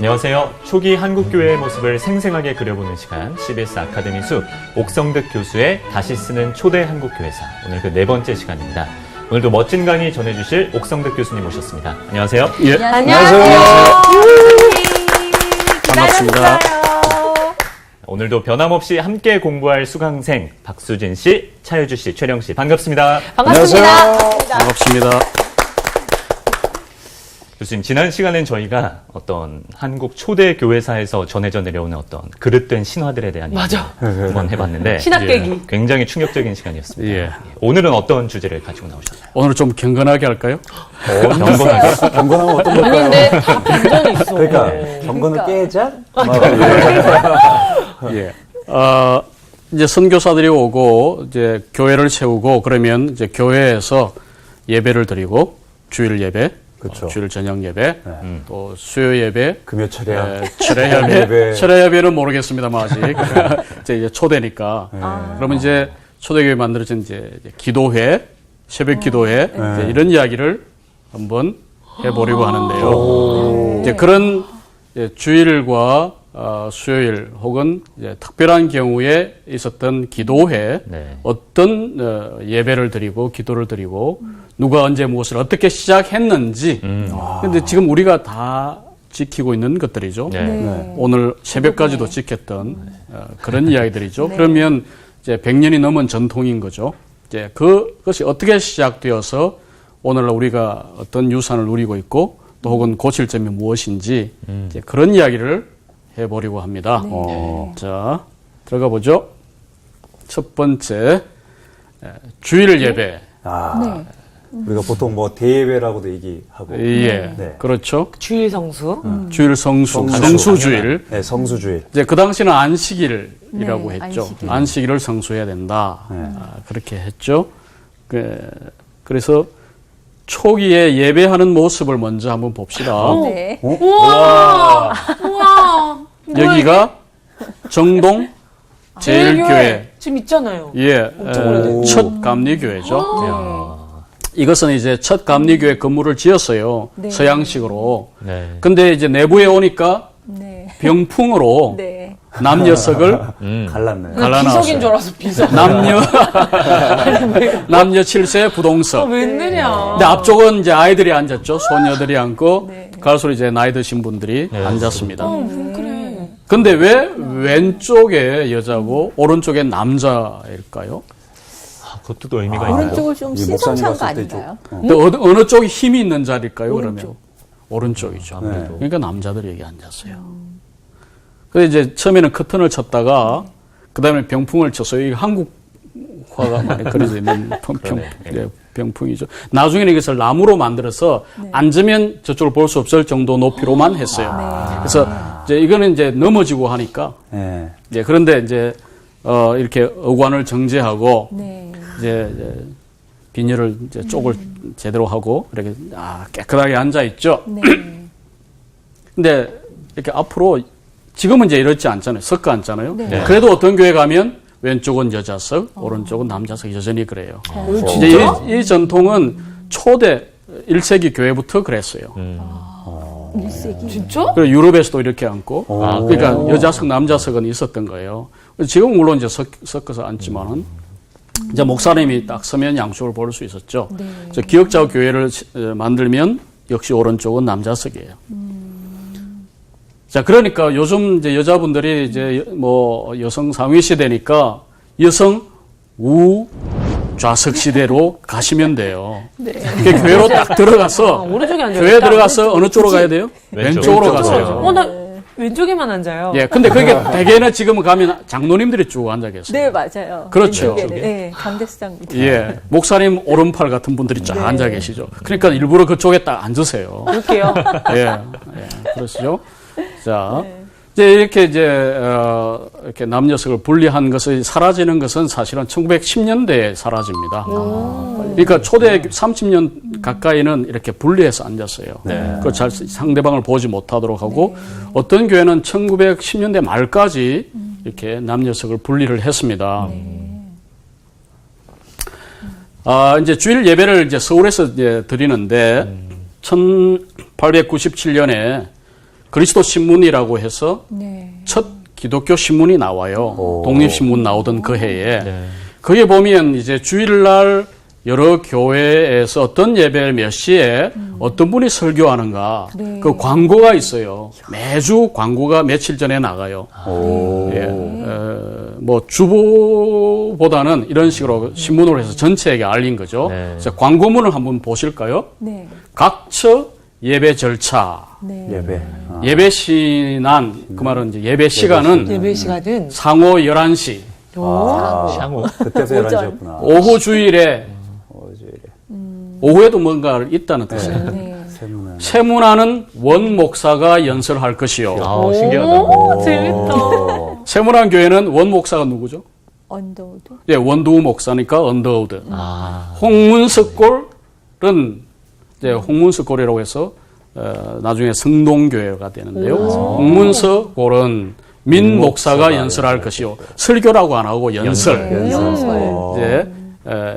안녕하세요. 초기 한국교회의 모습을 생생하게 그려보는 시간, CBS 아카데미 숲 옥성득 교수의 다시 쓰는 초대 한국교회사, 오늘 그 네 번째 시간입니다. 오늘도 멋진 강의 전해주실 옥성득 교수님 모셨습니다. 안녕하세요. 예. 안녕하세요. 반갑습니다. 오늘도 변함없이 함께 공부할 수강생 박수진 씨, 차유주 씨, 최령 씨 반갑습니다. 반갑습니다. 반갑습니다. 교수님, 지난 시간엔 저희가 어떤 한국 초대 교회사에서 전해져 내려오는 어떤 그릇된 신화들에 대한 이야기 한번 해봤는데 신학 깨기. 굉장히 충격적인 시간이었습니다. 예. 오늘은 어떤 주제를 가지고 나오셨나요? 오늘 좀 경건하게 할까요? 경건하게. 경건하면 어떤 걸까요? 아닌데 다 반전이 있어. 그러니까 경건은 깨자? 예. 이제 선교사들이 오고 이제 교회를 세우고 그러면 이제 교회에서 예배를 드리고 주일 예배, 그렇죠. 주일 저녁 예배, 또 수요 예배, 금요 철야, 철야 예배. 철야 예배는 모르겠습니다만 아직 이제 초대니까. 그러면 이제 초대교회 만들어진 이제 기도회, 새벽 기도회 이제 이런 이야기를 한번 해보려고 하는데요. 이제 그런 주일과 수요일 혹은 이제 특별한 경우에 있었던 기도회, 네. 어떤 예배를 드리고 기도를 드리고 누가 언제 무엇을 어떻게 시작했는지. 근데 지금 우리가 다 지키고 있는 것들이죠. 네. 오늘 새벽까지도 지켰던 그런 이야기들이죠. 그러면 이제 100년이 넘은 전통인 거죠. 이제 그것이 어떻게 시작되어서 오늘날 우리가 어떤 유산을 누리고 있고 또 혹은 고칠 점이 무엇인지 이제 그런 이야기를 해보려고 합니다. 자, 들어가 보죠. 첫 번째, 주일 예배. 우리가 보통 뭐 대예배라고도 얘기하고. 예, 네. 그렇죠. 주일 성수. 주일 성수주일. 네, 성수주일. 이제 그 당시는 안식일이라고 네, 했죠. 안식일. 안식일을 성수해야 된다. 네. 그렇게 했죠. 그래서 초기에 예배하는 모습을 먼저 한번 봅시다. 네. 우와! 여기가 정동 제일교회. 지금 있잖아요. 예, 첫 감리교회죠. 이것은 이제 첫 감리교회 건물을 지었어요. 네. 서양식으로. 네. 근데 이제 내부에 오니까 네. 병풍으로 네. 남녀석을 갈랐네. 비석인 줄 알았어, 비석. 남녀 7세 부동석. 웬일이야. 근데 앞쪽은 이제 아이들이 앉았죠. 소녀들이 앉고 네. 갈수록 이제 나이 드신 분들이 앉았습니다. 그래. 근데 왜 왼쪽에 여자고 오른쪽에 남자일까요? 그것도 또 의미가 있나요? 오른쪽을 좀 이 목사님 신성찬 거 봤을 때 좀. 아닌가요? 근데 어느 쪽이 힘이 있는 자리일까요? 그러면 오른쪽이죠. 네. 그러니까 남자들이 여기 앉았어요. 그래서 이제 처음에는 커튼을 쳤다가 그다음에 병풍을 쳤어요. 이 한국화가 많이 그려져 있는 병풍이죠. 나중에는 이것을 나무로 만들어서 앉으면 저쪽을 볼 수 없을 정도 높이로만 했어요. 그래서 이제 이거는 이제 넘어지고 하니까 네. 이제 그런데 이제 이렇게 어관을 정제하고 네. 이제 비닐을 이제 쪽을 제대로 하고 이렇게 깨끗하게 앉아 있죠. 네. 근데 이렇게 앞으로 지금은 이제 이렇지 않잖아요. 섞어 앉잖아요. 네. 그래도 어떤 교회 가면 왼쪽은 여자석, 오른쪽은 남자석 여전히 그래요. 진짜? 이제 이 전통은 초대 1세기 교회부터 그랬어요. 1세기. 진짜? 그리고 유럽에서도 이렇게 앉고, 그러니까 여자석, 남자석은 있었던 거예요. 지금 물론 이제 섞어서 앉지만은, 이제 목사님이 딱 서면 양쪽을 볼 수 있었죠. 네. 기역자 교회를 만들면 역시 오른쪽은 남자석이에요. 자, 그러니까 요즘 이제 여자분들이 이제 뭐 여성 상위 시대니까 여성 우 좌석 시대로 가시면 돼요. 네. 그러니까 교회로 딱 들어가서 오른쪽에 앉아요. 교회 들어가서 어느 쪽으로 가야 돼요? 왼쪽으로 가세요. 나 왼쪽에만 앉아요. 예, 근데 그게 대개는 지금 가면 장로님들이 쭉 앉아 계세요. 네, 맞아요. 그렇죠. 왼쪽에는. 네, 강대상. 예, 목사님 오른팔 같은 분들이 쫙 앉아 계시죠. 그러니까 일부러 그쪽에 딱 앉으세요. 볼게요. 예, 그러시죠. 자, 이제 이렇게 이렇게 남녀석을 분리한 것이 사라지는 것은 사실은 1910년대에 사라집니다. 그러니까 초대 30년 가까이는 이렇게 분리해서 앉았어요. 그 잘 상대방을 보지 못하도록 하고 어떤 교회는 1910년대 말까지 이렇게 남녀석을 분리를 했습니다. 이제 주일 예배를 이제 서울에서 이제 드리는데 1897년에 그리스도 신문이라고 해서 네. 첫 기독교 신문이 나와요. 오. 독립신문 나오던 그 해에. 네. 거기에 보면 이제 주일날 여러 교회에서 어떤 예배 몇 시에 어떤 분이 설교하는가 네. 그 광고가 있어요. 매주 광고가 며칠 전에 나가요. 오. 예, 뭐 주보보다는 이런 식으로 신문으로 해서 전체에게 알린 거죠. 네. 그래서 광고문을 한번 보실까요? 네. 각처 예배 절차, 네. 예배. 예배 시난 그 말은 이제 예배 시간은 예배 시간은 상호 11시, 샹우. 그때서 11시였구나. 오후 주일에 오후에도 뭔가를 있다는 뜻이에요. 네. 세문안. 세문안은 원 목사가 연설할 것이요. 아, 신기하다. 오, 재밌다. 세문안 교회는 원 목사가 누구죠? 언더우드. 예, 원두 목사니까 언더우드. 아, 홍문석골은 이제 홍문석골이라고 해서 나중에 성동교회가 되는데요. 홍문석골은 민 목사가 연설할 것이요. 설교라고 안 하고 연설. 네. 연설. 이제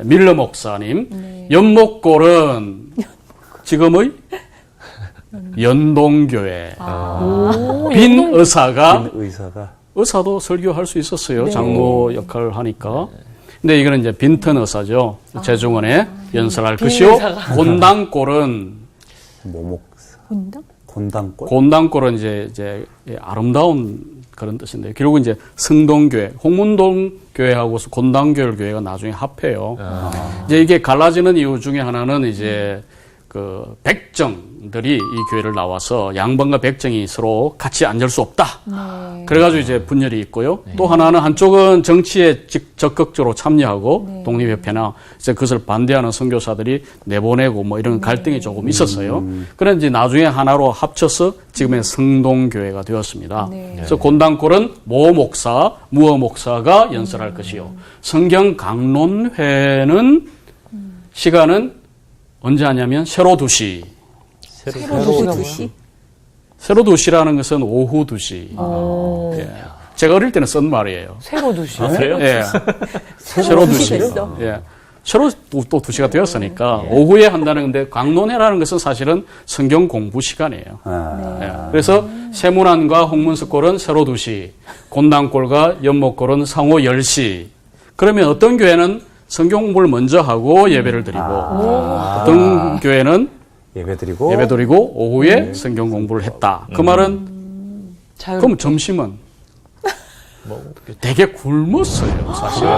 밀러 목사님. 연목골은 지금의 연동교회. 빈 의사가 의사가. 의사도 설교할 수 있었어요. 네. 장로 역할을 하니까. 근데 이거는 이제 빈턴 의사죠. 재중원에 연설할 것이요. 의사가. 곤당골은 모목사. 본당? 곤당골? 곤당골은 이제 아름다운 그런 뜻인데 결국은 이제 성동교회, 홍문동 교회하고 곤당교회 교회가 나중에 합해요. 이제 이게 갈라지는 이유 중에 하나는 이제 그 백정들이 이 교회를 나와서 양반과 백정이 서로 같이 앉을 수 없다. 네. 그래가지고 이제 분열이 있고요. 또 하나는 한쪽은 정치에 적극적으로 참여하고 네. 독립협회나 이제 그것을 반대하는 선교사들이 내보내고 뭐 이런 갈등이 조금 있었어요. 그래서 이제 나중에 하나로 합쳐서 지금의 성동교회가 되었습니다. 네. 그래서 곤당골은 모 목사, 무어 목사가 연설할 것이요. 성경 강론회는 시간은 언제 하냐면 세로 2시. 오후 2시? 세로 2시라는 것은 오후 2시. 예. 제가 어릴 때는 쓴 말이에요. 새로 두시. 아, 그래요? 예. 세로 2시. 됐어. 예. 세로 또 2시가 되었으니까 오후에 한다는 건데 강론회라는 것은 사실은 성경 공부 시간이에요. 아. 예. 그래서 세문안과 홍문석골은 세로 2시, 곤당골과 연목골은 상호 10시. 그러면 어떤 교회는 성경 공부를 먼저 하고 예배를 드리고 어떤 교회는 예배 드리고. 예배 드리고 오후에 성경 공부를 했다. 그 말은 그럼 점심은 되게 굶었어요, 사실은.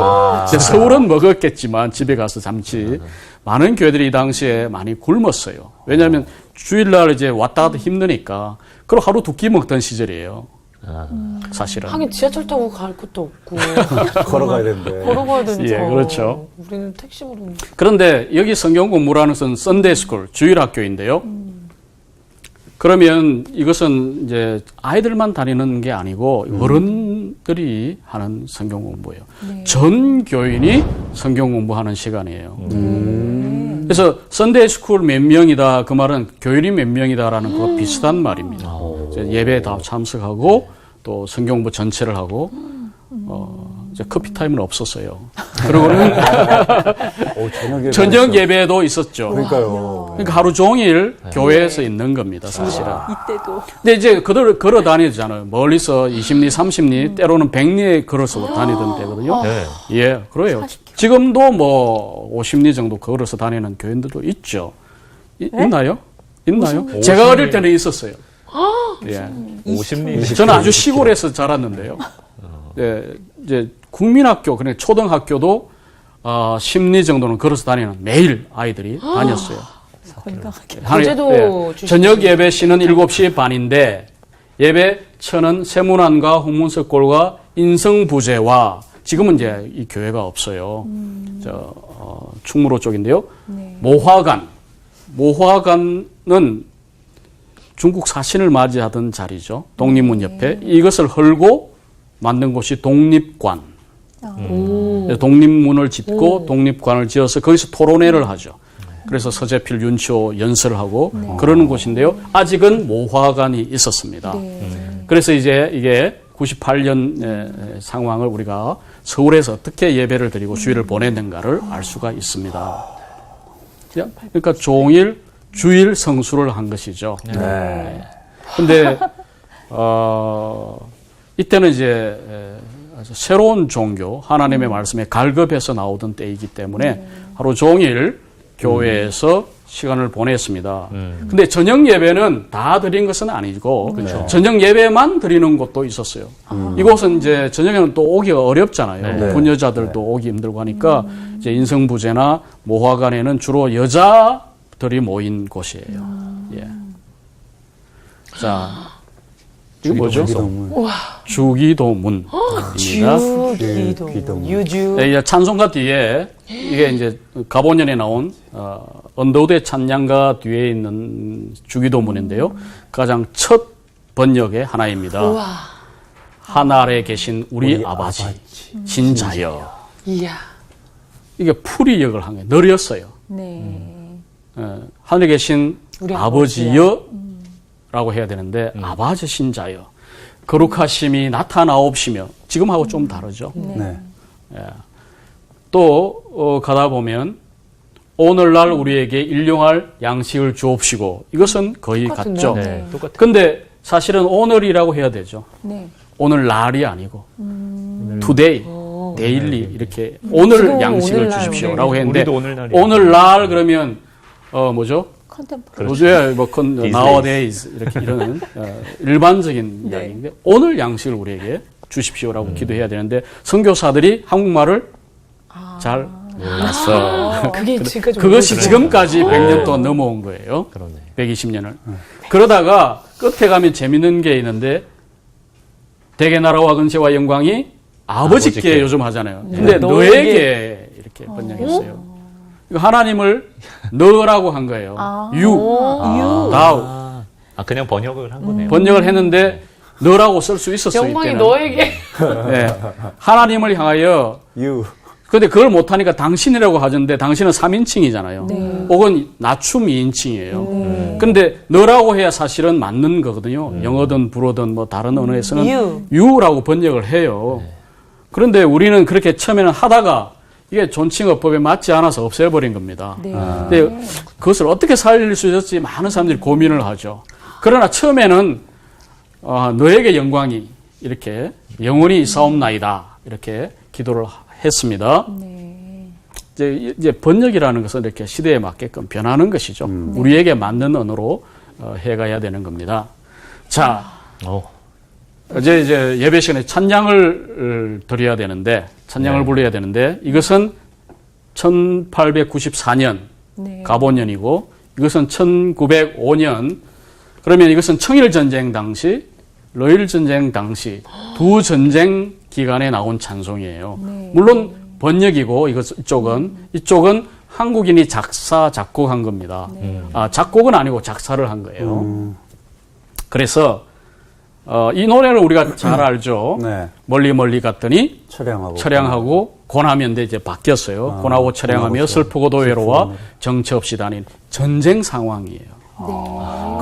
이제 서울은 먹었겠지만 집에 가서 잠시 많은 교회들이 이 당시에 많이 굶었어요. 왜냐하면 주일날 이제 왔다 갔다 힘드니까 그럼 하루 2끼 먹던 시절이에요. 사실은. 하긴 지하철 타고 갈 것도 없고 걸어가야 되는데. 걸어가야 되니까. 예, 그렇죠. 우리는 택시로. 그런데 여기 성경 공부라는 것은 썬데이 스쿨, 주일 학교인데요. 그러면 이것은 이제 아이들만 다니는 게 아니고 어른들이 하는 성경 공부예요. 네. 전 교인이 성경 공부하는 시간이에요. 그래서 썬데이 스쿨 몇 명이다 그 말은 교인이 몇 명이다라는 거 비슷한 말입니다. 이제 예배에 다 참석하고 또 성경 공부 전체를 하고 이제 커피 타임은 없었어요. 그러고는 저녁 예배도 있었죠. 그러니까요. 그러니까 하루 종일 교회에서 있는 겁니다, 사실은. 이때도. 근데 이제 그들 걸어 다니잖아요. 멀리서 20리, 30리, 때로는 100리 걸어서 다니던 때거든요. 네. 예, 그래요. 지금도 뭐 50리 정도 걸어서 다니는 교인들도 있죠. 있나요? 있나요? 제가 어릴 때는 있었어요. 예. 50리. 저는 아주 시골에서 자랐는데요. 예, 이제 국민학교, 그러니까 초등학교도 10리 정도는 걸어서 다니는 매일 아이들이 다녔어요. 건강하게. 어제도 주시죠. 저녁 예배 시는 7시 반인데 예배 처는 세문안과 홍문석골과 인성부제와 지금은 이제 이 교회가 없어요. 충무로 쪽인데요. 네. 모화관은 중국 사신을 맞이하던 자리죠. 독립문 옆에 이것을 헐고 만든 곳이 독립관. 독립문을 짓고 독립관을 지어서 거기서 토론회를 하죠. 그래서 서재필, 윤치호 연설을 하고 그러는 곳인데요. 아직은 모화관이 있었습니다. 그래서 이제 이게 98년 상황을 우리가 서울에서 어떻게 예배를 드리고 주일을 보냈는가를 알 수가 있습니다. 그러니까 종일 주일 성수를 한 것이죠. 네. 근데 이때는 이제 아주 새로운 종교, 하나님의 말씀에 갈급해서 나오던 때이기 때문에 하루 종일 교회에서 시간을 보냈습니다. 근데 저녁 예배는 다 드린 것은 아니고 저녁 예배만 드리는 곳도 있었어요. 이곳은 이제 저녁에는 또 오기가 어렵잖아요. 네. 부녀자들도 오기 힘들고 하니까 이제 인성부제나 모화관에는 주로 여자들이 모인 곳이에요. 예. 자, 이거 뭐죠? 주기도문입니다. 주기도 유주. 네, 이제 찬송가 뒤에 이게 이제 가보년에 나온 언더우드의 찬양가 뒤에 있는 주기도문인데요. 가장 첫 번역의 하나입니다. 하늘에 계신 우리 아버지, 진자여. 이야. 이게 풀이역을 한 거예요. 느렸어요. 네. 하늘에 계신 우리 아버지여라고 해야 되는데 아버지 신자여. 거룩하심이 나타나옵시며 지금하고 좀 다르죠. 네. 또 가다 보면 오늘날 우리에게 일용할 양식을 주옵시고 이것은 거의 똑같은데요? 같죠. 네, 똑같아요. 근데 사실은 오늘이라고 해야 되죠. 네. 오늘 날이 아니고 today, daily 이렇게 오늘 지금은 양식을 오늘날, 주십시오라고 우리. 했는데 우리도 오늘날이에요. 오늘날 그러면 뭐죠? 컨템포러리. 요즘에 뭐 These nowadays 이렇게 이런 일반적인 이야기인데 오늘 양식을 우리에게 주십시오라고 기도해야 되는데 선교사들이 한국말을 잘 몰랐어. 그게 지금까지 그것이 모르겠어요. 지금까지 100년 동안 넘어온 거예요. 그러네. 120년을. 그러다가 끝에 가면 재밌는 게 있는데 대개 나라와 근세와 영광이 아버지께 아버지께. 요즘 하잖아요. 근데 너에게. 너에게 이렇게 번역했어요. 이거 하나님을 너라고 한 거예요. you, thou. 그냥 번역을 한 거네요. 번역을 했는데 너라고 쓸 수 있었어요. 영광이 이때는. 너에게. 네. 하나님을 향하여 You. 근데 그걸 못하니까 당신이라고 하던데 당신은 3인칭이잖아요. 네. 혹은 낮춤 2인칭이에요. 근데 너라고 해야 사실은 맞는 거거든요. 영어든 불어든 뭐 다른 언어에서는 You. you라고 번역을 해요. 그런데 우리는 그렇게 처음에는 하다가 이게 존칭어법에 맞지 않아서 없애버린 겁니다. 네. 근데 그것을 어떻게 살릴 수 있을지 많은 사람들이 고민을 하죠. 그러나 처음에는 너에게 영광이 이렇게 영원히 있사옵나이다 이렇게 기도를 했습니다. 네. 이제 번역이라는 것은 이렇게 시대에 맞게끔 변하는 것이죠. 우리에게 맞는 언어로 해가야 되는 겁니다. 자, 이제 예배 시간에 찬양을 드려야 되는데, 찬양을 불러야 되는데, 이것은 1894년 네. 가보년이고, 이것은 1905년, 그러면 이것은 청일전쟁 당시, 러일전쟁 당시 두 전쟁 기간에 나온 찬송이에요. 네. 물론 번역이고, 이쪽은 한국인이 작곡한 겁니다. 작곡은 아니고 작사를 한 거예요. 그래서, 이 노래를 우리가 잘 알죠. 네. 멀리 멀리 갔더니 처량하고 고나면대 이제 바뀌었어요. 고나고 처량하며 슬프고도 외로워 정처 없이 다닌 전쟁 상황이에요.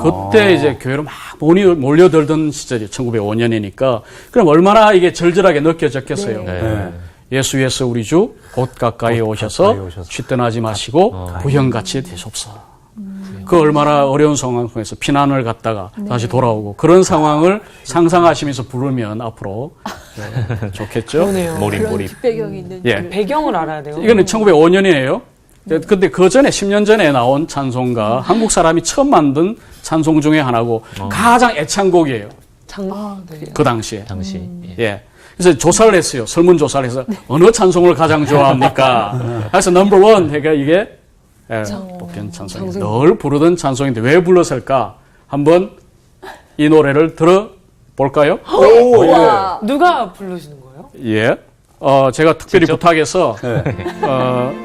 그때 이제 교회로 막 몰려들던 시절이 1905년이니까 그럼 얼마나 이게 절절하게 느껴졌겠어요. 네. 예수 우리 주 곧 가까이 오셔서 쥐떠나지 마시고 부형같이 되소서. 그 얼마나 어려운 상황 속에서 피난을 갔다가 다시 돌아오고 그런 상황을 상상하시면서 부르면 앞으로 좋겠죠. 그러네요. 몰입. 뒷배경이 있는 예. 배경을 알아야 돼요. 이거는 1905년이에요. 근데 그 전에 10년 전에 나온 찬송가 한국 사람이 처음 만든 찬송 중에 하나고 가장 애창곡이에요. 네. 그 당시에. 당시. 예. 그래서 조사를 했어요. 설문조사를 해서 어느 찬송을 가장 좋아합니까? 그래서 넘버 원 해가 이게 복된 찬송이 늘 부르던 찬송인데 왜 불렀을까? 한번 이 노래를 들어볼까요? 누가 부르시는 거예요? 예. 제가 특별히 부탁해서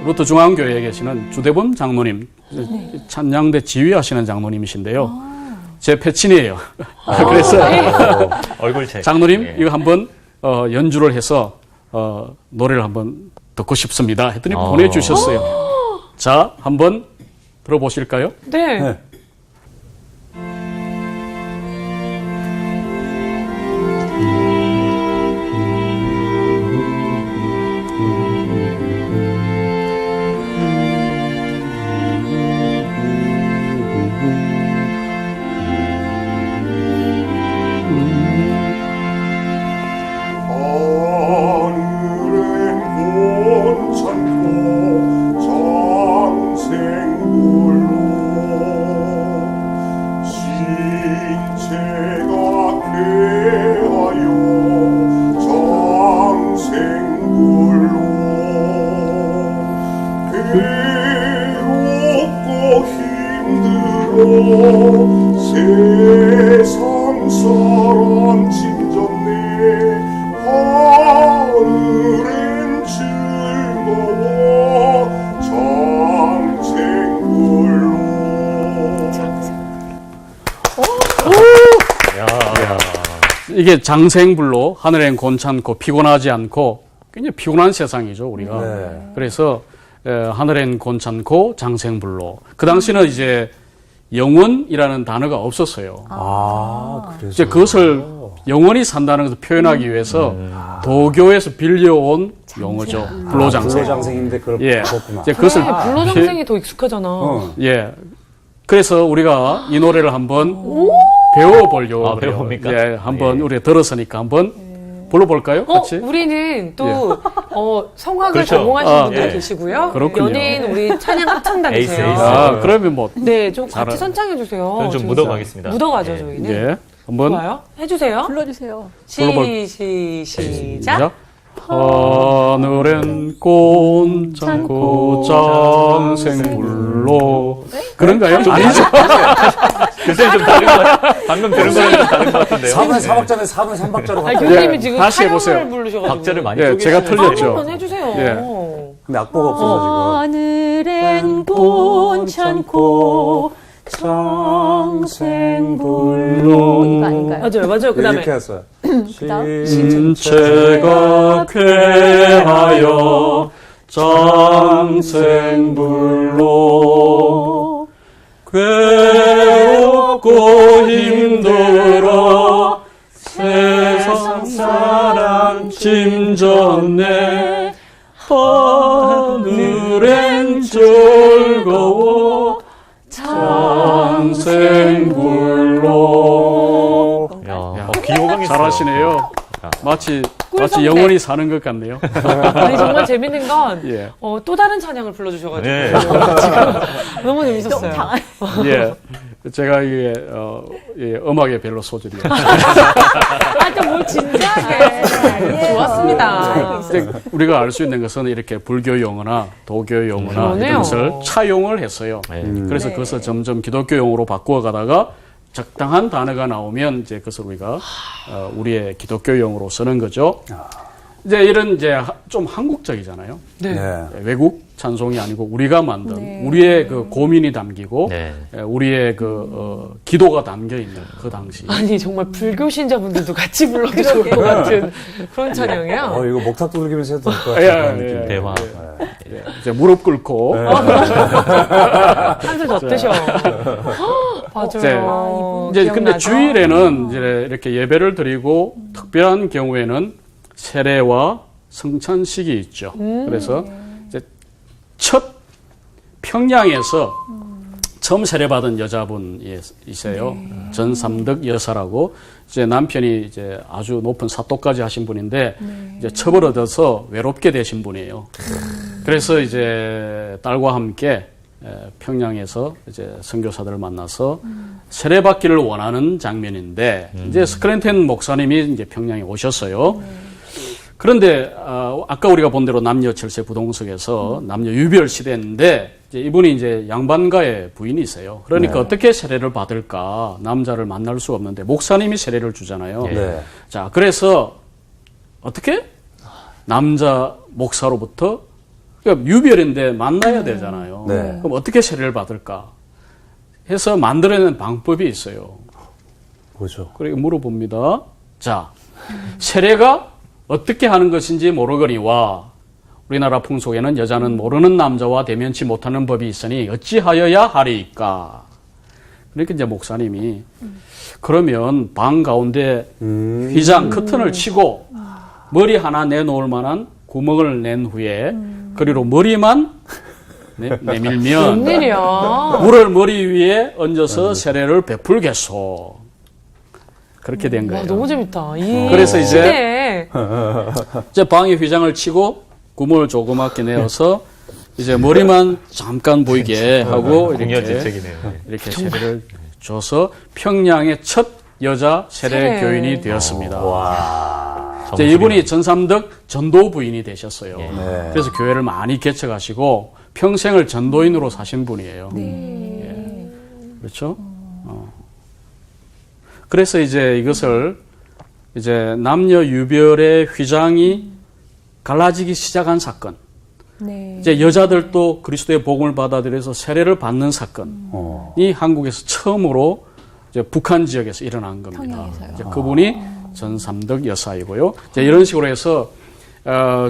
루트 중앙교회에 계시는 주대범 장로님, 찬양대 지휘하시는 장로님이신데요. 제 패친이에요. 그래서 얼굴 책. 장로님 예. 이거 한번 연주를 해서 노래를 한번 듣고 싶습니다. 했더니 보내주셨어요. 자, 한번 들어보실까요? 네. 네. 제가 쾌하여 장생불로 괴롭고 힘들어 세상 사람 진전네 하늘엔 즐거워 장생불로. 이게 장생불로 하늘엔 곤찮고 피곤하지 않고 굉장히 피곤한 세상이죠 우리가. 네. 그래서 하늘엔 곤찮고 장생불로. 그 당시는 이제 영원이라는 단어가 없었어요. 그래서. 이제 그것을 영원히 산다는 것을 표현하기 위해서 도교에서 빌려온 용어죠. 불로장생. 불로장생인데 그걸 예. 바꿨구나. 이제 그것을 불로장생이 더 익숙하잖아. 예. 그래서 우리가 이 노래를 한번 배워보려고. 아, 그래요. 배워봅니까? 예, 한번 우리 들었으니까 한번 불러볼까요? 같이? 우리는 또 성악을 그렇죠. 전공하신 아, 분들 예. 계시고요. 그렇군요. 연예인 우리 찬양 합창단이세요. 에이스. 아, 그러면 뭐, 네, 좀 같이 잘하- 선창해 주세요. 저는 좀 묻어가겠습니다. 묻어가죠, 예. 저희는. 예. 한번 좋아요. 해주세요. 불러주세요. 시작. 하늘엔 꼰찮고 장생불로. 그런가요? 아니죠. 글쎄 좀 다른 것 같아요. 방금 들은 거랑 좀 다른 것 같은데요. 3은 3박자는 4은 3박자로 아니, 갔다. 교수님이 예, 지금 다시 찬양을 해보세요. 부르셔가지고. 박자를 많이 예, 쪼개시네요. 제가 틀렸죠. 한번 해주세요. 예. 근데 악보가 없어서 하늘엔 곤찮고 장생불로 이거 아닌가요? 맞아요. 그 지금. 다음에. 이렇게 했어요. 그다음 신체가 쾌하여 장생불로 괴롭고 힘들어 세상 사람 짐졌네 하늘엔 즐거워 장생불로. 야, 귀호강이 잘하시네요. 마치 꿀성대. 영원히 사는 것 같네요. 아니, 정말 재밌는 건, 예. 또 다른 찬양을 불러주셔가지고. 네. 지금 너무 재밌었어요. 예. 제가 이게 예, 음악에 별로 소질이 없어요. 하여튼 뭘 진지하게. 좋았습니다. 근데 우리가 알 수 있는 것은 이렇게 불교 용어나 도교 용어나 그러네요. 이런 것을 차용을 했어요. 그래서 네. 그것을 점점 기독교 용어로 바꾸어 가다가 적당한 단어가 나오면 이제 그것을 우리가 우리의 기독교 용어로 쓰는 거죠. 이제 이런 이제 좀 한국적이잖아요. 네. 네. 외국 찬송이 아니고 우리가 만든 네. 우리의 그 고민이 담기고 네. 우리의 그 기도가 담겨 있는 그 당시. 아니, 정말 불교 신자분들도 같이 불러도 좋을 것 같은 그런 찬양이야. 이거 목탁 두들기면서 해도 될 것 예, 같아요. 예, 예. 대화. 예, 이제 무릎 꿇고 한술 더 뜨셔. 맞아요. 이제 근데 기억나죠? 주일에는 이제 이렇게 예배를 드리고 특별한 경우에는 세례와 성찬식이 있죠. 그래서 이제 첫 평양에서 처음 세례받은 여자분이세요. 전삼덕 여사라고 이제 남편이 이제 아주 높은 사또까지 하신 분인데 이제 첩을 얻어서 외롭게 되신 분이에요. 그래서 이제 딸과 함께 평양에서 이제 선교사들을 만나서 세례받기를 원하는 장면인데 이제 스크랜턴 목사님이 이제 평양에 오셨어요. 그런데 아까 우리가 본 대로 남녀 철새 부동석에서 남녀 유별 시대인데 이제 이분이 이제 양반가의 부인이세요. 그러니까 네. 어떻게 세례를 받을까? 남자를 만날 수 없는데 목사님이 세례를 주잖아요. 네. 자, 그래서 어떻게 남자 목사로부터 그러니까 유별인데 만나야 되잖아요. 네. 그럼 어떻게 세례를 받을까? 해서 만들어낸 방법이 있어요. 뭐죠? 그리고 물어봅니다. 자, 세례가 어떻게 하는 것인지 모르거니와 우리나라 풍속에는 여자는 모르는 남자와 대면치 못하는 법이 있으니 어찌하여야 하리이까? 그러니까 이제 목사님이 그러면 방 가운데 휘장 커튼을 치고 머리 하나 내놓을 만한 구멍을 낸 후에 그리로 머리만 내밀면 웬일이야. 물을 머리 위에 얹어서 세례를 베풀겠소. 그렇게 된 거예요. 와, 너무 재밌다. 이 그래서 이제 시대에 이제 방에 휘장을 치고 구멍을 조그맣게 내어서 이제 머리만 잠깐 보이게 하고 이렇게 공여지책이네요. 세례를 줘서 평양의 첫 여자 세례 세례. 교인이 되었습니다. 와. 이제 이분이 전삼덕 전도 부인이 되셨어요. 예. 네. 그래서 교회를 많이 개척하시고 평생을 전도인으로 사신 분이에요. 네. 그렇죠? 그래서 이제 이것을 이제 남녀 유별의 휘장이 갈라지기 시작한 사건. 네. 이제 여자들도 그리스도의 복음을 받아들여서 세례를 받는 사건이 한국에서 처음으로 이제 북한 지역에서 일어난 겁니다. 평양에서요. 이제 그분이 전삼덕 여사이고요. 이제 이런 식으로 해서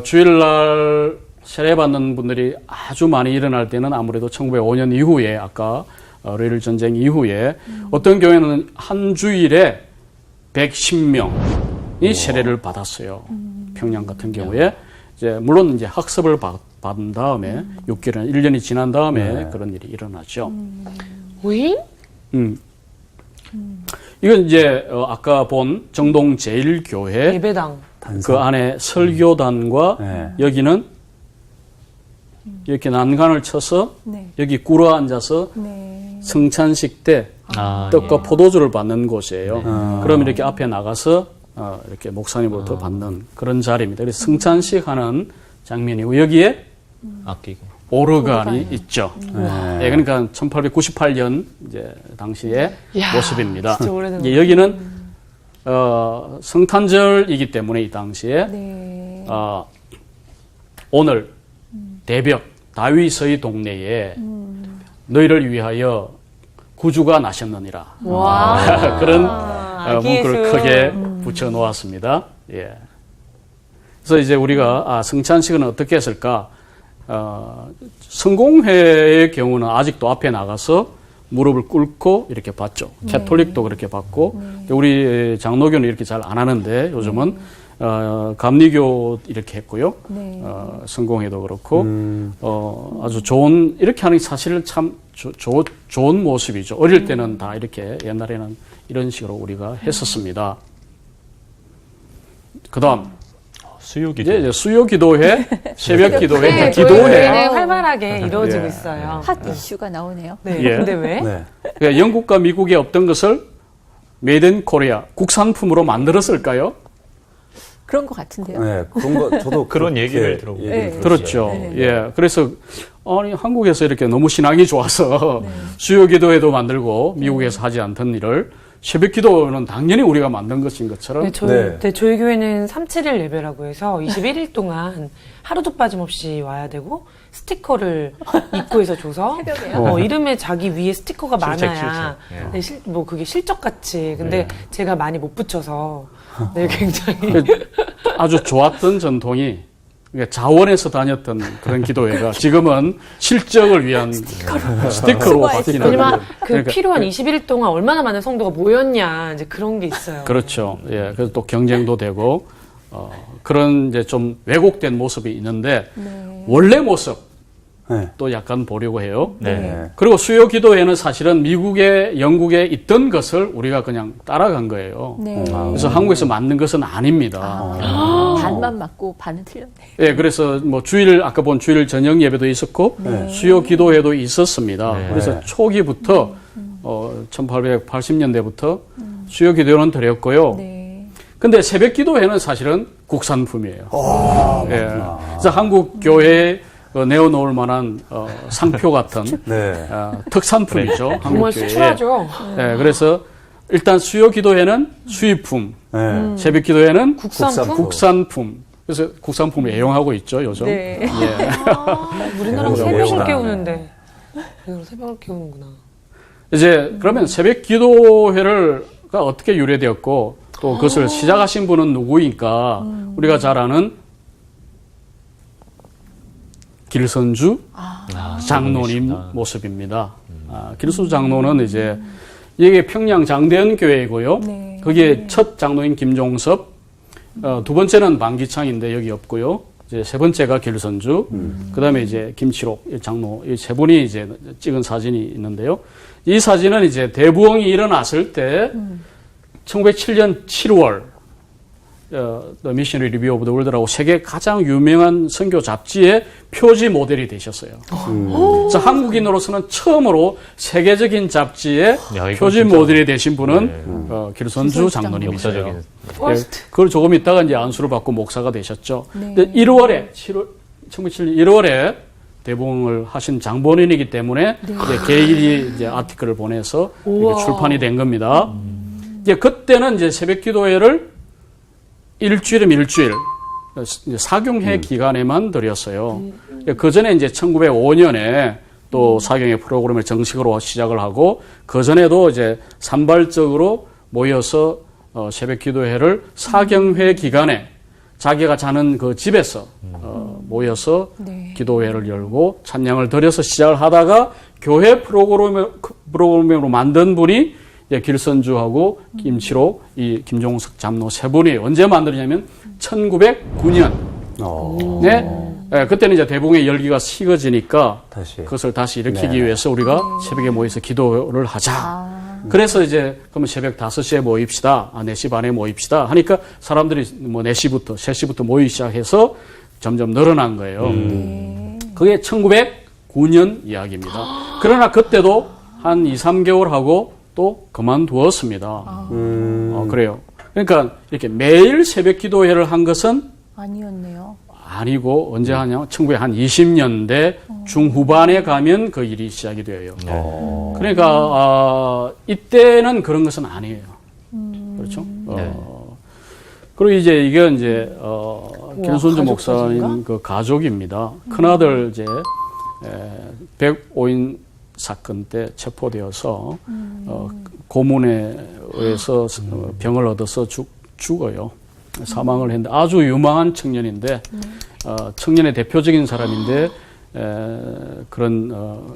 주일날 세례 받는 분들이 아주 많이 일어날 때는 아무래도 1905년 이후에 아까 러일 전쟁 이후에 어떤 교회는 한 주일에 110명이 세례를 받았어요. 평양 같은 경우에 이제 물론 이제 학습을 받은 다음에 6개월, 1년이 지난 다음에 그런 일이 일어나죠. 오잉? 이건 이제 아까 본 정동 제1교회 예배당. 그 안에 설교단과 네. 여기는 이렇게 난간을 쳐서 네. 여기 꿇어 앉아서 네. 성찬식 때 떡과 예. 포도주를 받는 곳이에요. 그럼 이렇게 앞에 나가서 이렇게 목사님으로부터 받는 그런 자리입니다. 그래서 성찬식 하는 장면이고 여기에 아끼고. 오르간이 있죠. 네. 예, 그러니까 1898년 이제 당시의 이야, 모습입니다. 진짜 오래된 예, 여기는 성탄절이기 때문에 이 당시에 네. 오늘 대벽 다윗의 동네에 너희를 위하여 구주가 나셨느니라. 와. 그런 아기 문구를 예수. 크게 붙여 놓았습니다. 예. 그래서 이제 우리가 성찬식은 어떻게 했을까? 성공회의 경우는 아직도 앞에 나가서 무릎을 꿇고 이렇게 받죠. 캐톨릭도 그렇게 받고 우리 장로교는 이렇게 잘 안 하는데 요즘은 감리교 이렇게 했고요. 네. 성공회도 그렇고 아주 좋은 이렇게 하는 게 사실은 참 좋은 모습이죠. 어릴 때는 다 이렇게 옛날에는 이런 식으로 우리가 했었습니다. 그다음 수요기도. 이제 수요 기도회, 새벽 기도회, 네, 저희 기도회. 교회는 활발하게 이루어지고 예. 있어요. 핫 이슈가 나오네요. 네. 예. 근데 왜? 네. 그러니까 영국과 미국에 없던 것을 메이드 인 코리아 국산품으로 만들었을까요? 그런 것 같은데요. 네. 그런 거 저도 그런 그렇게 얘기를 들어보고. 얘기를 그렇죠. 네. 예. 그래서 아니 한국에서 이렇게 너무 신앙이 좋아서 수요 기도회도 만들고 미국에서 하지 않던 일을 새벽 기도는 당연히 우리가 만든 것인 것처럼 네, 저희 교회는 371 예배라고 해서 21일 동안 하루도 빠짐없이 와야 되고 스티커를 입구에서 줘서 새벽에요? 이름에 자기 위에 스티커가 실책, 많아야 실책. 예. 뭐 그게 실적같이 근데 제가 많이 못 붙여서 네, 굉장히 아주 좋았던 전통이 그러니까 자원에서 다녔던 그런 기도회가 지금은 실적을 위한 스티커로 바뀌는 왜냐면 그 그러니까 필요한 21일 동안 얼마나 많은 성도가 모였냐 이제 그런 게 있어요. 그렇죠. 예, 그래서 또 경쟁도 되고 그런 이제 좀 왜곡된 모습이 있는데 원래 모습 네. 또 약간 보려고 해요. 네. 그리고 수요 기도회는 사실은 미국에 영국에 있던 것을 우리가 그냥 따라간 거예요. 네. 그래서 한국에서 만든 것은 아닙니다. 반만 맞고 반은 틀렸네. 예, 그래서 뭐 주일 아까 본 주일 저녁 예배도 있었고 수요 기도회도 있었습니다. 네. 그래서 초기부터 1880년대부터 수요 기도회는 드렸고요. 네. 근데 새벽 기도회는 사실은 국산품이에요. 예. 그래서 한국 교회에 내어놓을 만한 상표 같은 네. 특산품이죠. 한국 정말 교회에. 수출하죠. 예, 그래서 일단 수요 기도회는 수입품, 네. 새벽 기도회는 국산품? 국산품. 그래서 국산품을 애용하고 있죠, 요즘. 네. 예. 우리나라가 네. 새벽을 네. 깨우는데 우리나라 새벽을 깨우는구나. 이제 그러면 새벽 기도회가 어떻게 유래되었고 또 그것을 시작하신 분은 누구인가 우리가 잘 아는 길선주 장로님 그러시구나. 모습입니다. 길선주 장로는 이제 이게 평양 장대현 교회이고요. 네. 거기에 첫 장로인 김종섭, 두 번째는 방기창인데 여기 없고요. 이제 세 번째가 길선주, 그다음에 이제 김치록 장로 이 세 분이 이제 찍은 사진이 있는데요. 이 사진은 이제 대부흥이 일어났을 때 1907년 7월 The Missionary Review of the World라고 세계 가장 유명한 선교 잡지의 표지 모델이 되셨어요. 그래서 한국인으로서는 처음으로 세계적인 잡지의 야, 이건 표지 진짜- 모델이 되신 분은 길선주 장로님이세요. 역사적인. 그걸 조금 있다가 이제 안수를 받고 목사가 되셨죠. 네. 근데 1907년 1월에 대봉을 하신 장본인이기 때문에 이제 개인이 이제 아티클을 보내서 이렇게 출판이 된 겁니다. 이제 그때는 이제 새벽 기도회를 일주일이면 일주일 사경회 기간에만 드렸어요. 그 전에 이제 1905년에 또 사경회 프로그램을 정식으로 시작을 하고 그 전에도 이제 산발적으로 모여서 새벽 기도회를 사경회 기간에 자기가 자는 그 집에서 모여서 네. 기도회를 열고 찬양을 드려서 시작을 하다가 교회 프로그램으로 만든 분이 이제 길선주하고 김치록, 이 김종석 장로 세 분이 언제 만들었냐면 1909년. 네. 네, 그때는 이제 대봉의 열기가 식어지니까 다시. 그것을 다시 일으키기 네. 위해서 우리가 새벽에 모여서 기도를 하자. 그래서 이제 그러면 새벽 5시에 모입시다. 4시 반에 모입시다. 하니까 사람들이 뭐 4시부터 3시부터 모이기 시작해서 점점 늘어난 거예요. 그게 1909년 이야기입니다. 그러나 그때도 한 2, 3개월 하고 또 그만두었습니다. 그래요. 그러니까 이렇게 매일 새벽 기도회를 한 것은 아니었네요. 아니고 언제 하냐? 1920년대 중후반에 가면 그 일이 시작이 되어요. 그러니까 이때는 그런 것은 아니에요. 그렇죠? 그리고 이제 이게 이제 김선주 가족 목사님 사진가? 그 가족입니다. 큰아들 이제 105인 사건 때 체포되어서 고문에 의해서 병을 얻어서 죽어요. 사망을 했는데 아주 유망한 청년인데 청년의 대표적인 사람인데 그런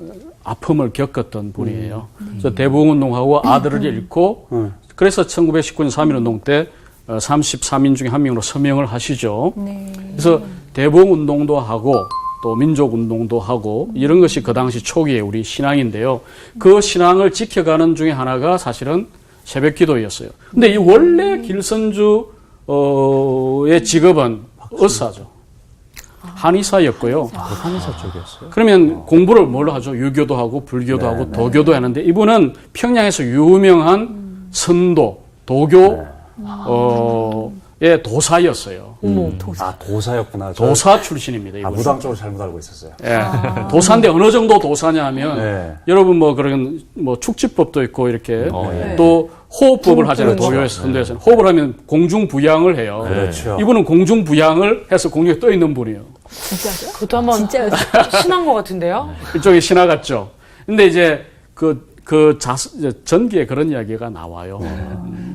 아픔을 겪었던 분이에요. 그래서 대부흥운동하고 아들을 잃고 그래서 1919년 3.1운동 때 33인 중에 한 명으로 서명을 하시죠. 네. 그래서 대부흥운동도 하고 또 민족운동도 하고 이런 것이 그 당시 초기에 우리 신앙인데요. 그 신앙을 지켜가는 중에 하나가 사실은 새벽기도였어요. 근데 이 원래 길선주의 직업은 의사죠. 한의사였고요. 한의사 쪽이었어요. 그러면 공부를 뭘 하죠? 유교도 하고 불교도 하고 도교도 하는데 이분은 평양에서 유명한 선도, 도교 의 도사였어요. 아, 도사였구나. 도사 출신입니다. 이분. 무당 쪽으로 잘못 알고 있었어요. 예. 도사인데 어느 정도 도사냐 하면 네. 여러분 뭐 그런 뭐 축지법도 있고 이렇게 예. 또 호흡법을 하잖아요. 도교에서 선도에서는 호흡을 하면 공중부양을 해요. 그렇죠. 이분은 공중부양을 해서 공중에 떠 있는 분이에요. 진짜죠? 그것도 한번 진짜였어요. 신한 것 같은데요? 일종의 신화 같죠. 근데 이제 전기에 그런 이야기가 나와요.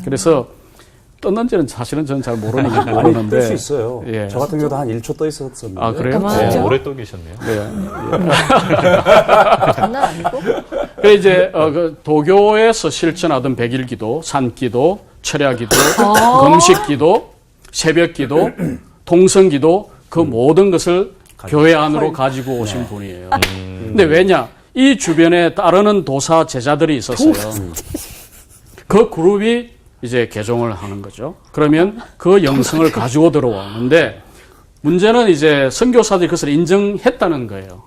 그래서 떴는지는 사실은 저는 잘 모르니까 많이 모르는데. 뜰 수 있어요. 예. 저 같은 경우도 한 1초 떠 있었었는데. 아, 그래요? 진짜? 네. 오래 또 계셨네요. 장난 아니고? 그래 이제 그 도교에서 실천하던 백일기도, 산기도, 철야기도, 금식기도, 새벽기도, 동성기도 그 모든 것을 교회 안으로 가지고 오신 분이에요. 근데 왜냐? 이 주변에 따르는 도사 제자들이 있었어요. 그 그룹이 이제 개종을 하는 거죠. 그러면 그 영성을 가지고 들어오는데 문제는 이제 선교사들이 그것을 인정했다는 거예요.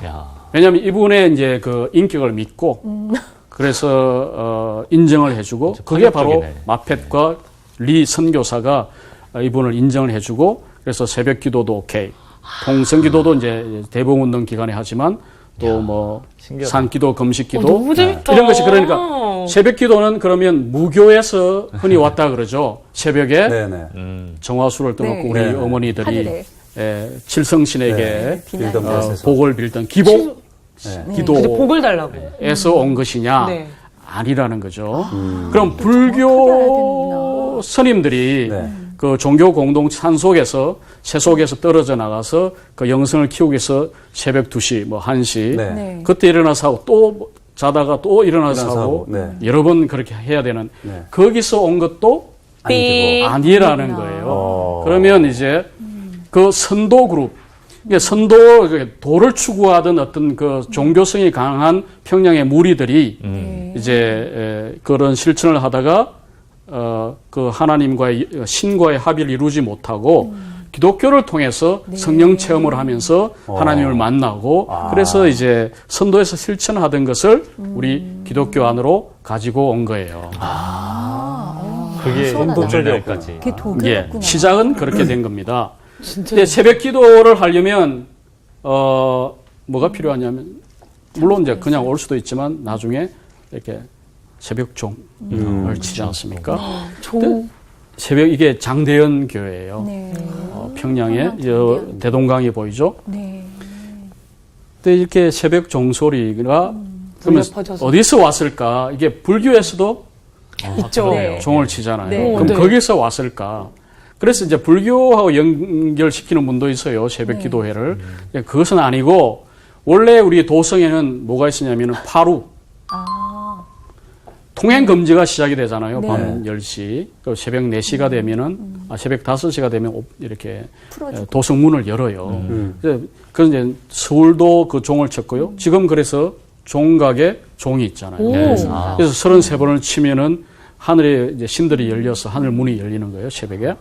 야. 왜냐하면 이분의 이제 그 인격을 믿고 그래서 인정을 해주고 그게 바로 파격적이네. 마펫과 리 선교사가 이분을 인정을 해주고 그래서 새벽기도도 오케이, 동성기도도 이제 대봉운동 기간에 하지만 또 뭐 신기하다. 산기도, 금식기도 너무 재밌다. 이런 것이 그러니까 새벽기도는 그러면 무교에서 흔히 왔다 그러죠. 새벽에 네네. 정화수를 떠먹고 네. 우리 네. 어머니들이 하늘에. 칠성신에게 빌던 비난. 곳에서. 복을 빌던 기복 네. 근데 기도에서 복을 달라고. 온 것이냐? 네. 아니라는 거죠. 그럼 정확하게 알아야 불교 되는구나. 스님들이 네. 그 종교 공동체 산 속에서 새 속에서 떨어져 나가서 그 영성을 키우기 위해서 새벽 2시, 뭐 1시 네. 네. 그때 일어나서 하고 또 자다가 또 일어나서 일어나서 하고 하고, 네. 여러 번 그렇게 해야 되는 네. 거기서 온 것도 삐. 아니라는 거예요. 어. 그러면 이제 그 선도 그룹, 이게 선도 도를 추구하던 어떤 그 종교성이 강한 평양의 무리들이 이제 그런 실천을 하다가 그 하나님과의 신과의 합의를 이루지 못하고 기독교를 통해서 성령 체험을 하면서 하나님을 만나고 그래서 이제 선도에서 실천하던 것을 우리 기독교 안으로 가지고 온 거예요. 그게 시원하다. 오늘날까지. 그게 독일이었구나. 시작은 그렇게 된 겁니다. 근데 새벽 기도를 하려면 뭐가 필요하냐면 물론 이제 그냥 올 수도 있지만 나중에 이렇게 새벽 종을 치지 않습니까? 종. 새벽 이게 장대현 교회예요. 네. 평양에 장대현. 대동강이 보이죠. 네. 근데 이렇게 새벽 종소리가 그러면 퍼져서. 어디서 왔을까? 이게 불교에서도 있죠. 네. 종을 치잖아요. 네. 그럼 네. 거기서 왔을까? 그래서 이제 불교하고 연결시키는 분도 있어요. 새벽 기도회를. 그것은 아니고 원래 우리 도성에는 뭐가 있었냐면 파루. 통행 금지가 시작이 되잖아요. 네. 밤 10시. 그 새벽 4시가 되면은 새벽 5시가 되면 이렇게 풀어지고. 도성문을 열어요. 그래서 이제 서울도 그 종을 쳤고요. 지금 그래서 종각에 종이 있잖아요. 오. 그래서 33번을 치면은 하늘에 이제 신들이 열려서 하늘 문이 열리는 거예요. 새벽에.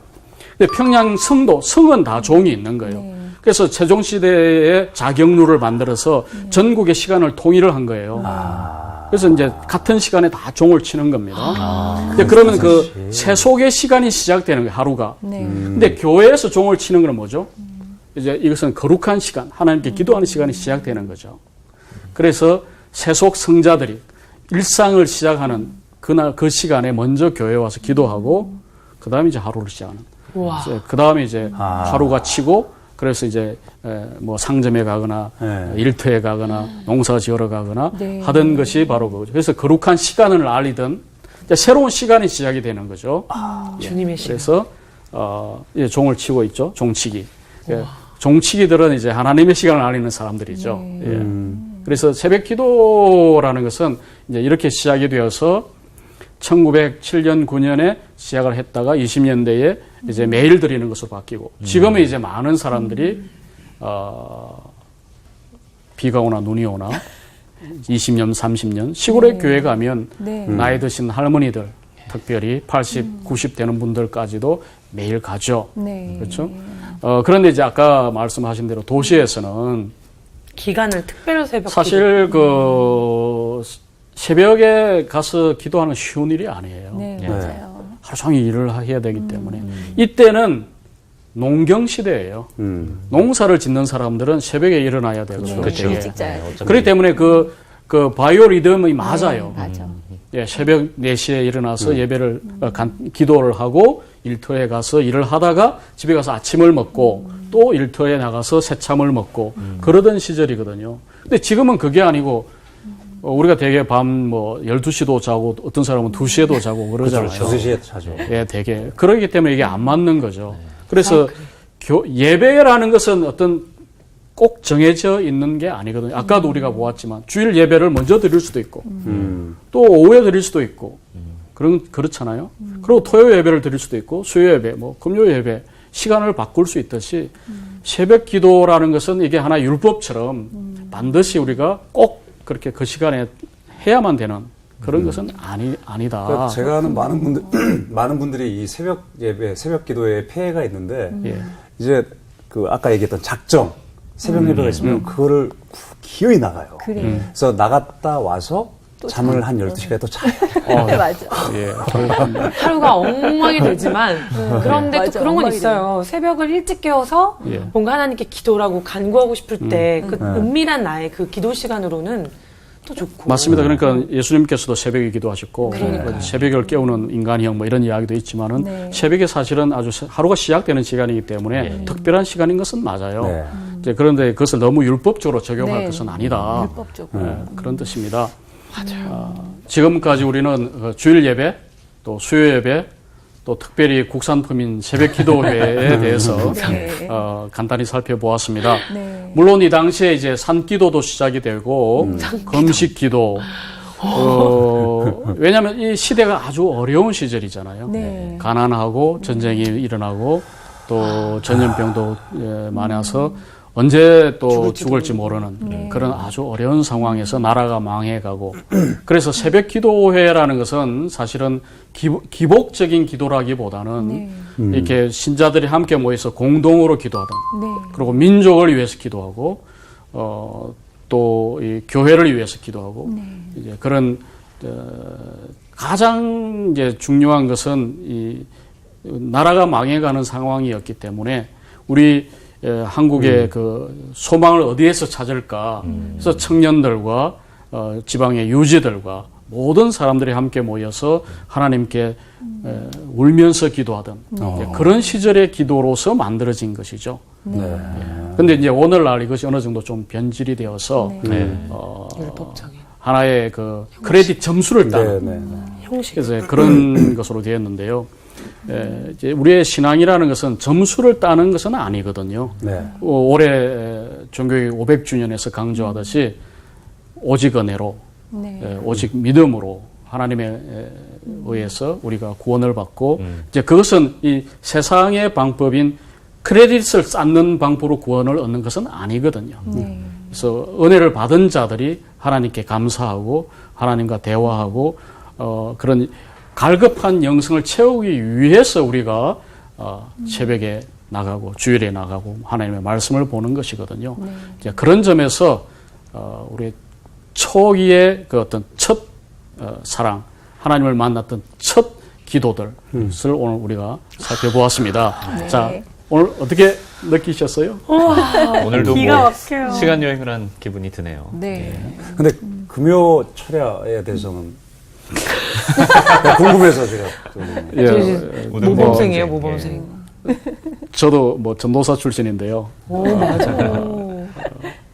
근데 평양 성도, 성은 다 종이 있는 거예요. 그래서 세종시대에 자경루를 만들어서 전국의 시간을 통일을 한 거예요. 그래서 이제 같은 시간에 다 종을 치는 겁니다. 근데 그러면 그 세속의 시간이 시작되는 거예요, 하루가. 네. 근데 교회에서 종을 치는 건 뭐죠? 이제 이것은 거룩한 시간, 하나님께 기도하는 시간이 시작되는 거죠. 그래서 세속 성자들이 일상을 시작하는 그날 그 시간에 먼저 교회에 와서 기도하고 그 다음에 이제 하루를 시작하는. 와. 그 다음에 이제 하루가 치고 그래서 이제 뭐 상점에 가거나 일터에 가거나 농사 지으러 가거나 네. 하던 것이 바로 그거죠. 그래서 거룩한 시간을 알리던 이제 새로운 시간이 시작이 되는 거죠. 주님의 시간. 그래서 이제 종을 치고 있죠. 종치기. 종치기들은 이제 하나님의 시간을 알리는 사람들이죠. 예. 그래서 새벽 기도라는 것은 이제 이렇게 시작이 되어서 1907년, 9년에 시작을 했다가 20년대에 이제 매일 드리는 것으로 바뀌고 지금은 이제 많은 사람들이 비가 오나 눈이 오나 20년, 30년 시골의 교회 가면 네. 나이 드신 할머니들 특별히 80, 90 되는 분들까지도 매일 가죠. 네. 그렇죠? 그런데 이제 아까 말씀하신 대로 도시에서는 기간을 특별 새벽 사실 그 새벽에 가서 기도하는 쉬운 일이 아니에요. 네, 네. 맞아요. 하루 종일 일을 해야 되기 때문에 이때는 농경 시대예요. 농사를 짓는 사람들은 새벽에 일어나야 되고 그렇죠. 일찍 자요. 그렇기 때문에 그 바이오 리듬이 맞아요. 맞아. 예, 새벽 4시에 일어나서 예배를 기도를 하고 일터에 가서 일을 하다가 집에 가서 아침을 먹고 또 일터에 나가서 새참을 먹고 그러던 시절이거든요. 근데 지금은 그게 아니고 우리가 되게 밤 뭐 12시도 자고 어떤 사람은 2시에도 자고 그러잖아요. 그렇죠. 6시에 자죠. 예, 되게. 그러기 때문에 이게 안 맞는 거죠. 그래서 예배라는 것은 어떤 꼭 정해져 있는 게 아니거든요. 아까도 우리가 보았지만 주일 예배를 먼저 드릴 수도 있고 또 오후에 드릴 수도 있고 그렇잖아요. 그리고 토요 예배를 드릴 수도 있고 수요 예배, 뭐 금요 예배 시간을 바꿀 수 있듯이 새벽 기도라는 것은 이게 하나 율법처럼 반드시 우리가 꼭 그렇게 그 시간에 해야만 되는 그런 것은 아니다. 그러니까 제가 아는 많은 분들이 이 새벽 예배, 새벽 기도에 폐해가 있는데 예. 이제 그 아까 얘기했던 작정, 새벽 예배가 있으면 그거를 기어이 나가요. 그래. 그래서 나갔다 와서 잠을 한 12시간에 또 자요. 맞아. 예. 하루가 엉망이 되지만 그런데 맞아, 또 그런 건 엉망이 있어요. 새벽을 일찍 깨워서 예. 뭔가 하나님께 기도라고 간구하고 싶을 때 그 은밀한 나의 그 기도 시간으로는 또 좋고. 맞습니다. 그러니까 예수님께서도 새벽에 기도하셨고 그러니까요. 새벽을 깨우는 인간형 뭐 이런 이야기도 있지만은 네. 새벽에 사실은 아주 하루가 시작되는 시간이기 때문에 특별한 시간인 것은 맞아요. 네. 이제 그런데 그것을 너무 율법적으로 적용할 네. 것은 아니다. 율법적으로. 그런 뜻입니다. 지금까지 우리는 주일 예배, 또 수요 예배, 또 특별히 국산품인 새벽 기도회에 대해서 네. 간단히 살펴보았습니다. 네. 물론 이 당시에 이제 산기도도 시작이 되고 금식기도 왜냐하면 이 시대가 아주 어려운 시절이잖아요. 네. 가난하고 전쟁이 일어나고 또 전염병도 많아서 언제 또 죽을지 모르는 그런 아주 어려운 상황에서 나라가 망해가고 그래서 새벽 기도회라는 것은 사실은 기복적인 기도라기보다는 이렇게 신자들이 함께 모여서 공동으로 기도하던 그리고 민족을 위해서 기도하고 또 이 교회를 위해서 기도하고 이제 그런 가장 이제 중요한 것은 이 나라가 망해가는 상황이었기 때문에 우리 한국의 그 소망을 어디에서 찾을까? 그래서 청년들과 지방의 유지들과 모든 사람들이 함께 모여서 하나님께 울면서 기도하던 그런 시절의 기도로서 만들어진 것이죠. 그런데 이제 오늘날 이것이 어느 정도 좀 변질이 되어서 율법적인 하나의 그 크레딧 점수를 따는 형식. 그래서 그런 것으로 되었는데요. 이제 우리의 신앙이라는 것은 점수를 따는 것은 아니거든요. 올해 종교개혁 500주년에서 강조하듯이 오직 은혜로, 오직 믿음으로 하나님에 의해서 우리가 구원을 받고 이제 그것은 이 세상의 방법인 크레딧을 쌓는 방법으로 구원을 얻는 것은 아니거든요. 그래서 은혜를 받은 자들이 하나님께 감사하고 하나님과 대화하고 그런 갈급한 영성을 채우기 위해서 우리가 새벽에 나가고 주일에 나가고 하나님의 말씀을 보는 것이거든요. 이제 그런 점에서 우리 초기의 그 어떤 첫 사랑, 하나님을 만났던 첫 기도들을 오늘 우리가 살펴보았습니다. 자, 오늘 어떻게 느끼셨어요? 오늘도 기가 뭐 막혀요. 시간 여행을 한 기분이 드네요. 근데 금요 철야에 대해서는 궁금해서 제가 좀 모범생이에요, 모범생. 저도 뭐 전도사 출신인데요. 오, 맞아.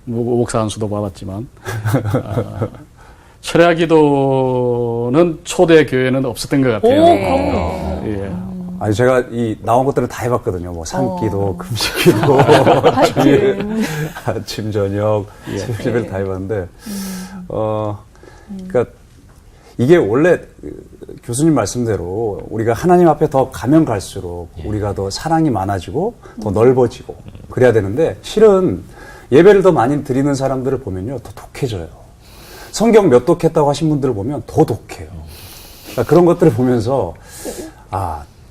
목사 안수도 받았지만 철야 기도는 초대 교회는 없었던 것 같아요. 예. 아니 제가 이 나온 것들을 다 해봤거든요. 뭐 산기도, 금식기도, 주일, 아침, 저녁, 새벽 다 해봤는데, 그러니까 이게 원래 교수님 말씀대로 우리가 하나님 앞에 더 가면 갈수록 우리가 더 사랑이 많아지고 더 넓어지고 그래야 되는데 실은 예배를 더 많이 드리는 사람들을 보면요 더 독해져요. 성경 몇 독했다고 하신 분들을 보면 더 독해요. 그러니까 그런 것들을 보면서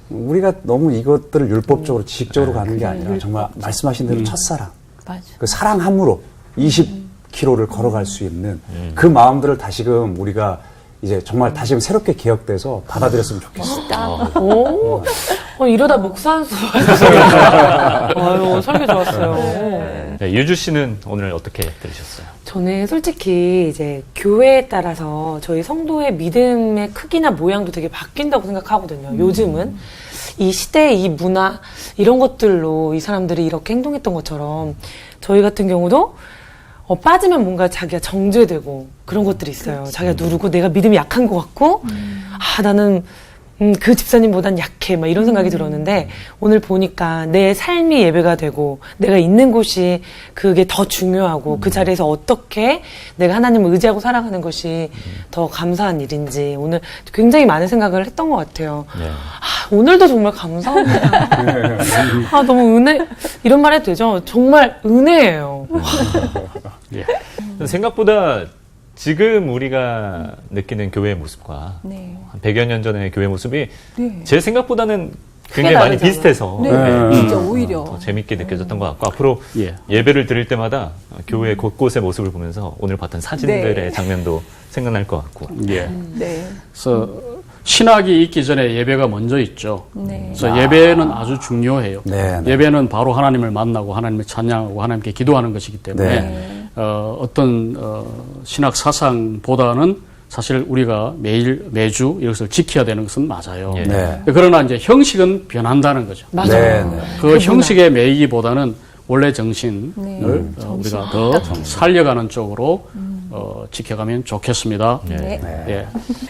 우리가 너무 이것들을 율법적으로 지식적으로 가는 게 아니라 정말 말씀하신 대로 첫사랑 그 사랑함으로 20km를 걸어갈 수 있는 그 마음들을 다시금 우리가 이제 정말 다시금 새롭게 개혁돼서 받아들였으면 좋겠어요. 이러다 목사 한 수 하셨어요. 아유, 설교 좋았어요. 네, 유주 씨는 오늘 어떻게 들으셨어요? 저는 솔직히 이제 교회에 따라서 저희 성도의 믿음의 크기나 모양도 되게 바뀐다고 생각하거든요. 요즘은 이 시대, 이 문화 이런 것들로 이 사람들이 이렇게 행동했던 것처럼 저희 같은 경우도 빠지면 뭔가 자기가 정죄되고 그런 것들이 있어요. 자기가 누르고 내가 믿음이 약한 것 같고 나는 그 집사님보단 약해 막 이런 생각이 들었는데 오늘 보니까 내 삶이 예배가 되고 내가 있는 곳이 그게 더 중요하고 그 자리에서 어떻게 내가 하나님을 의지하고 살아가는 것이 더 감사한 일인지 오늘 굉장히 많은 생각을 했던 것 같아요. 오늘도 정말 감사합니다. 너무 은혜 이런 말 해도 되죠? 정말 은혜예요. 생각보다 지금 우리가 느끼는 교회의 모습과 한 100여 년 전의 교회 모습이 제 생각보다는 굉장히 많이 비슷해서 진짜 오히려 더 재밌게 느껴졌던 것 같고 앞으로 예배를 드릴 때마다 교회 곳곳의 모습을 보면서 오늘 봤던 사진들의 장면도 생각날 것 같고 그래서 신학이 있기 전에 예배가 먼저 있죠. 그래서 예배는 아주 중요해요. 예배는 바로 하나님을 만나고 하나님을 찬양하고 하나님께 기도하는 것이기 때문에 어떤 신학 사상보다는 사실 우리가 매주 이것을 지켜야 되는 것은 맞아요. 그러나 이제 형식은 변한다는 거죠. 그 형식에 매이기보다는 원래 정신을 우리가 더 살려가는 쪽으로 지켜가면 좋겠습니다.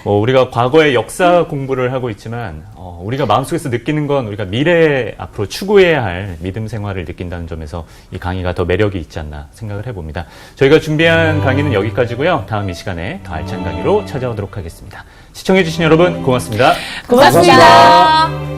우리가 과거의 역사 공부를 하고 있지만 우리가 마음속에서 느끼는 건 우리가 미래에 앞으로 추구해야 할 믿음 생활을 느낀다는 점에서 이 강의가 더 매력이 있지 않나 생각을 해봅니다. 저희가 준비한 강의는 여기까지고요. 다음 이 시간에 더 알찬 강의로 찾아오도록 하겠습니다. 시청해주신 여러분 고맙습니다. 고맙습니다.